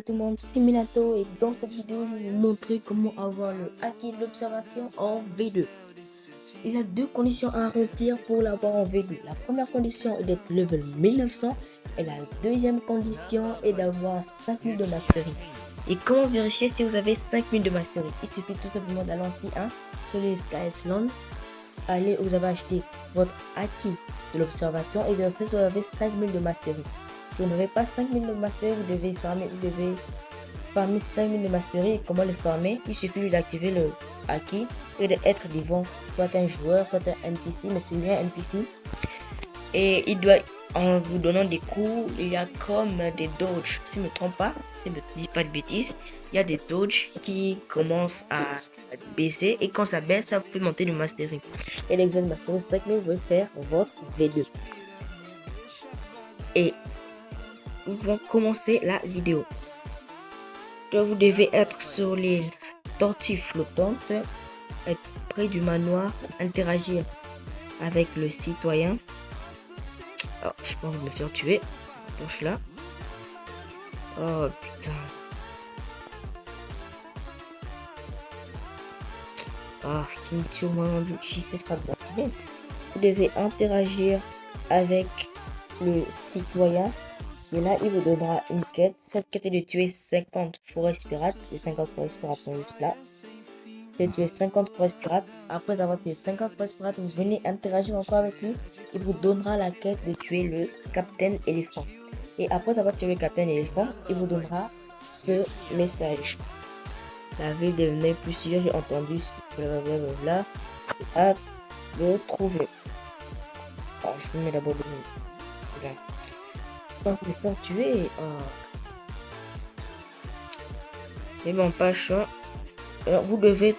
tout le monde, c'est Minato et dans cette vidéo je vais vous montrer comment avoir le Haki de l'observation en V2. Il y a deux conditions à remplir pour l'avoir en V2. La première condition est d'être level 1900 et la deuxième condition est d'avoir 5000 de mastery. Et comment vérifier si vous avez 5000 de mastery? Il suffit tout simplement d'aller en C1 sur les Skyland, allez où vous avez acheté votre Haki de l'observation et vérifier si vous avez 5000 de mastery. Si vous n'avez pas 5000 de mastery, vous devez farmer 5000 de mastery. Et comment le farmer? Il suffit d'activer le Haki et d'être devant soit un joueur, soit un NPC, mais c'est bien un NPC. Et il doit, en vous donnant des coups, il y a comme des dodges. Si je ne me trompe pas, si je ne dis pas de bêtises, il y a des dodges qui commencent à baisser et quand ça baisse, ça peut monter du mastery. Et l'exemple mastery, c'est que vous pouvez faire votre V2. Et nous allons commencer la vidéo. Donc, vous devez être sur l'île Tortue Flottante, être près du manoir, interagir avec le citoyen. Oh, je pense me faire tuer. Touche là. Oh putain. Ah, qui me tue au moment du JC sera désactivé. Vous devez interagir avec le citoyen. Et là, il vous donnera une quête. Cette quête est de tuer 50 forest pirates. Les 50 forest pirates sont juste là. Vous tuer 50 forest pirates. Après avoir tué 50 forest pirates, vous venez interagir encore avec lui. Il vous donnera la quête de tuer le capitaine éléphant. Et après avoir tué le capitaine éléphant, il vous donnera ce message. La ville devenait plus sûre, j'ai entendu blablabla. À le trouver. Alors, je vous mets d'abord le là. Quand vous les faire tuer, mais bon, pas chaud. Alors, vous devez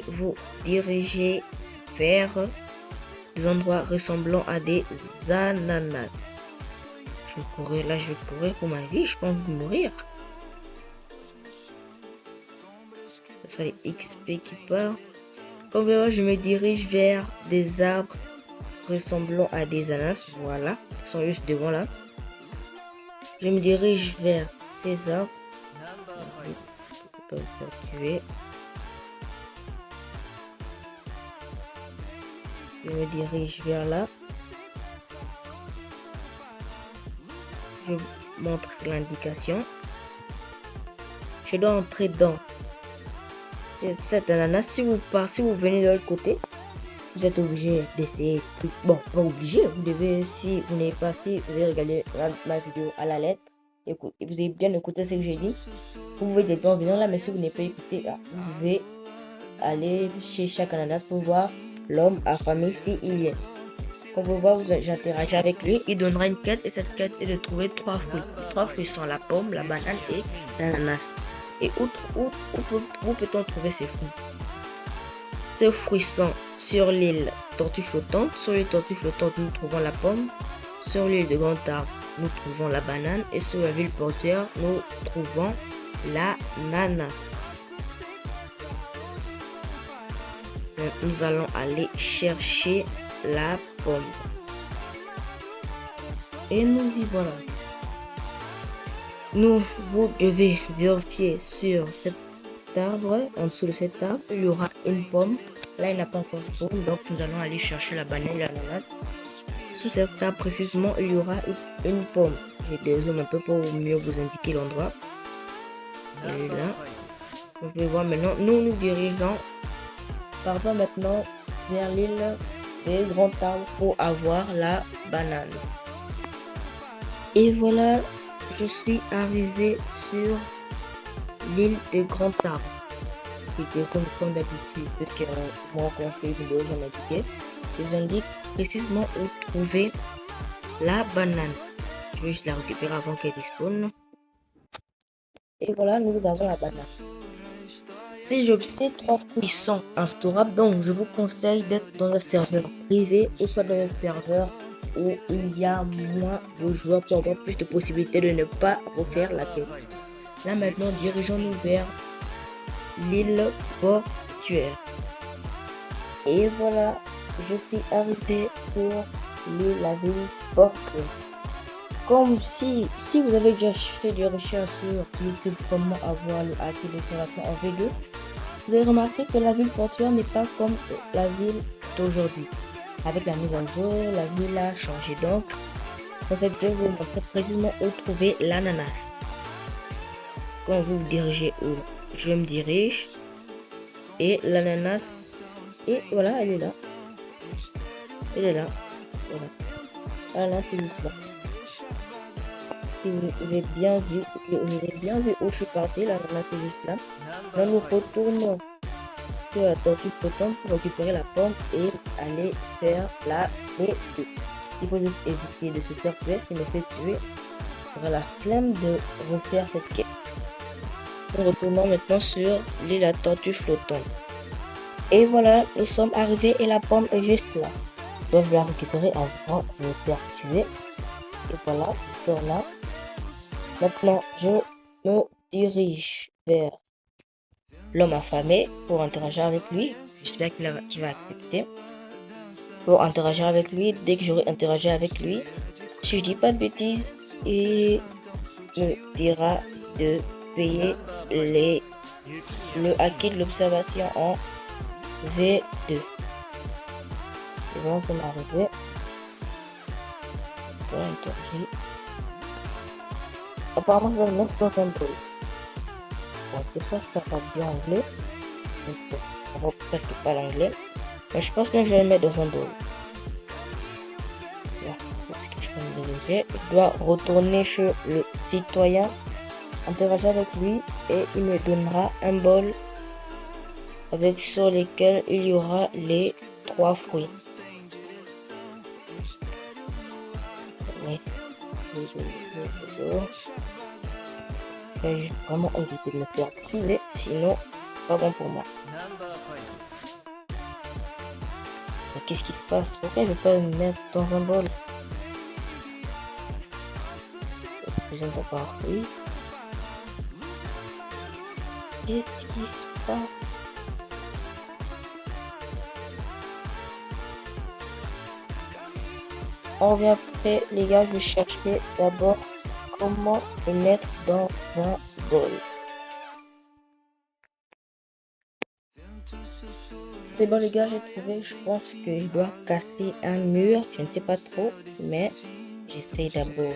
vous diriger vers des endroits ressemblant à des ananas. Je vais courir, là je vais courir pour ma vie, je pense mourir. Ça les XP qui part. Comme vous voyez, je me dirige vers des arbres ressemblant à des ananas, voilà, ils sont juste devant là. Je me dirige vers ces arbres. Je peux me tuer. Je me dirige vers là. Je montre l'indication. Je dois entrer dans cette ananas. Si vous venez de l'autre côté, vous êtes obligé d'essayer. Bon, pas obligé. Vous devez, si vous n'avez pas, si vous avez regardé ma vidéo à la lettre et vous avez bien écouté ce que j'ai dit, vous pouvez directement venir là. Mais si vous n'avez pas écouté, vous pouvez aller chez chaque ananas pour voir l'homme affamé s'il y est. Quand vous voyez, j'interagis avec lui, il donnera une quête et cette quête est de trouver 3 fruits. Les 3 fruits sont la pomme, la banane et l'ananas. Et où peut-on trouver ces fruits? Ces fruits sont sur l'île Tortue Flottante. Sur l'île Tortue Flottante, nous trouvons la pomme. Sur l'île de Grand Arbre, nous trouvons la banane. Et sur la ville portuaire, nous trouvons l'ananas. Nous allons aller chercher la pomme. Et nous y voilà. Vous devez vérifier sur cet arbre, en dessous de cet arbre, il y aura une pomme. Là, il n'a pas encore de pomme, donc nous allons aller chercher la banane et l'ananas. Sous cet arbre, précisément, il y aura une pomme. Je dézoome un peu pour mieux vous indiquer l'endroit. Et là, vous pouvez voir maintenant, nous nous dirigeons. Partons maintenant vers l'île des grands arbres pour avoir la banane. Et voilà, je suis arrivé sur l'île des grands arbres. Et comme d'habitude, parce que moi quand je fais une vidéo, j'en indiqué. Je vous indique précisément où trouver la banane. Je vais juste la récupérer avant qu'elle despawn. Et voilà, nous avons la banane. Ces 3 fruits sont instaurables, donc je vous conseille d'être dans un serveur privé ou soit dans un serveur où il y a moins de joueurs pour avoir plus de possibilités de ne pas refaire la quête. Là maintenant, dirigeons-nous vers l'île portuaire. Et voilà, je suis arrivé sur la ville portuaire. Comme si vous avez déjà fait des recherches sur YouTube comment avoir le acquis d'observation en V2, vous avez remarqué que la ville portuaire n'est pas comme la ville d'aujourd'hui. Avec la mise à jour, la ville a changé. Donc, dans cette vidéo, je vais vous montrer précisément où trouver l'ananas. Quand vous vous dirigez où je me dirige, et l'ananas, et voilà, elle est là. Elle est là. Voilà. L'ananas, c'est juste là. Si vous avez bien vu, où je suis parti, l'ananas, c'est juste là. Là, nous retournons sur la tortue flottante pour récupérer la pomme et aller faire la B2. Il faut juste éviter de se faire tuer. Si me fait tuer, j'aurai la flemme de refaire cette quête. Nous retournons maintenant sur l'île à tortue flottante. Et voilà, nous sommes arrivés et la pomme est juste là. Donc je vais la récupérer avant de me faire tuer. Et voilà, je suis là. Maintenant, je me dirige vers l'homme affamé pour interagir avec lui. J'espère qu'il va accepter. Pour interagir avec lui, dès que j'aurai interagi avec lui, si je dis pas de bêtises, il me dira de payer le acquis de l'observation en V2. C'est bon, ça m'est arrivé. Apparemment, je vais le mettre dans un bol. Bon, je sais pas si ça va bien anglais. On voit presque pas l'anglais. Mais je pense que je vais le mettre dans un bol. Je dois retourner chez le citoyen, interagir avec lui et il me donnera un bol avec sur lesquels il y aura les 3 fruits. Oui. J'ai vraiment évité de me faire tuer, sinon pas bon pour moi. Qu'est-ce qui se passe? Pourquoi je ne vais pas me mettre dans un bol? Je ne sais pas. Oui. Qu'est-ce qui se passe? On revient après, les gars. Je vais chercher d'abord comment le mettre dans un bol. C'est bon les gars, j'ai trouvé. Je pense que je dois casser un mur. Je ne sais pas trop, mais j'essaye d'abord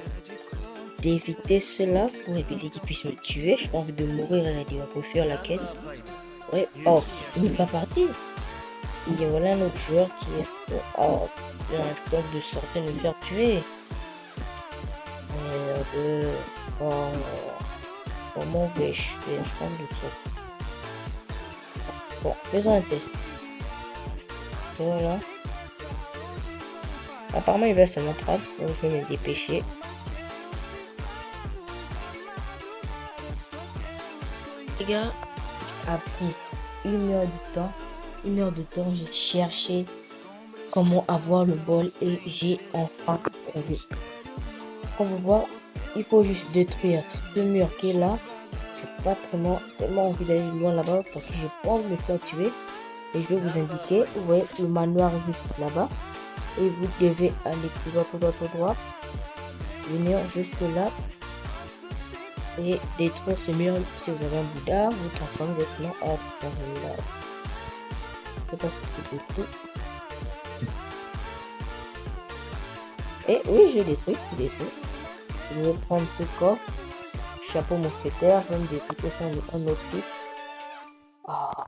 d'éviter cela pour éviter qu'il puisse me tuer. J'ai pas envie de mourir et de refaire la quête. Ouais. Oh, il n'est pas parti. Il y a voilà un autre joueur qui est l'instant de sortir de me faire tuer. Comment vais-je faire? Je prends le truc. Bon, faisons un test. Et voilà. Apparemment, il va se m'attraper, donc je vais me dépêcher. Les gars, après 1 heure de temps, j'ai cherché comment avoir le bol et j'ai enfin trouvé. Comme vous voyez, il faut juste détruire ce mur qui est là. J'ai pas tellement envie d'aller loin là-bas parce que j'ai pas envie de me faire tuer. Et je vais vous indiquer, vous voyez, le manoir est juste là-bas. Et vous devez aller tout droit. Venir jusque là. Et détruire ce mur. Si vous avez un Bouddha, vous transformez maintenant en là. Je sais pas ce que c'est tout. Et oui, j'ai détruit. Je vais prendre ce coffre. Chapeau mousquetaire. Je vais me détruire ça en autre truc. Ah,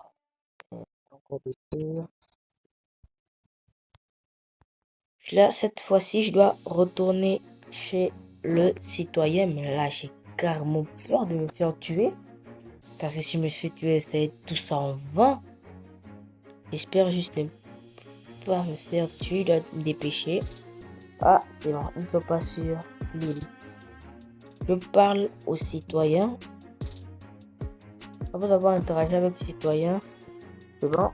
encore des trucs. Là, cette fois-ci, je dois retourner chez le citoyen. Mais là, j'ai carrément peur de me faire tuer. Parce que si je me fais tuer, c'est tout ça en vain. J'espère juste ne pas me faire tuer, je dois me dépêcher. Ah, c'est bon, il ne faut pas sur l'île. Je parle au citoyen. Après avoir interagi avec le citoyen, c'est bon.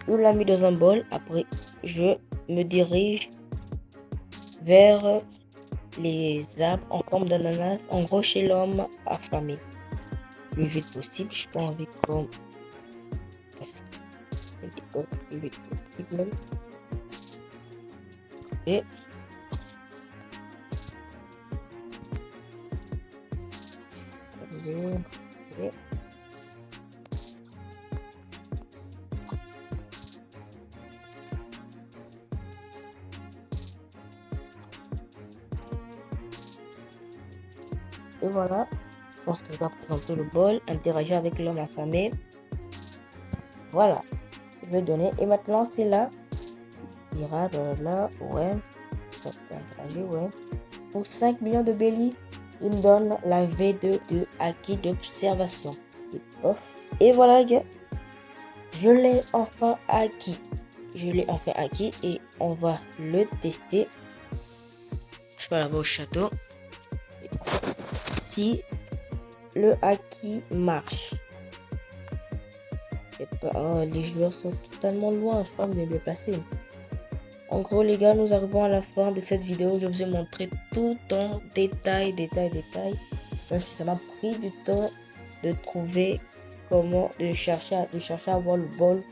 Il l'a mis dans un bol. Après, je me dirige vers les arbres en forme d'ananas. En gros, chez l'homme affamé. Le plus vite possible. Je n'ai pas envie qu'on... Et Et voilà, je pense que je dois présenter le bol, interagir avec l'homme affamé. Voilà, je vais donner. Et maintenant, c'est là, il ira là, ouais, interagir, ouais. Pour 5 millions de belly, il me donne la V2 de acquis d'observation. Et voilà, je l'ai enfin acquis. Et on va le tester. Je vais là-bas au château. Si le acquis marche. Oh, les joueurs sont totalement loin. Je crois que vous les placer. En gros, les gars, nous arrivons à la fin de cette vidéo. Je vous ai montré tout en détail. Même si ça m'a pris du temps de trouver comment, de chercher à avoir le bol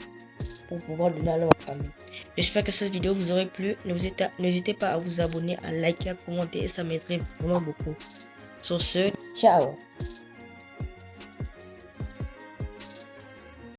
pour pouvoir donner à leur famille. J'espère que cette vidéo vous aurait plu. N'hésitez pas à vous abonner, à liker, à commenter. Ça m'aiderait vraiment beaucoup. Sur ce, ciao.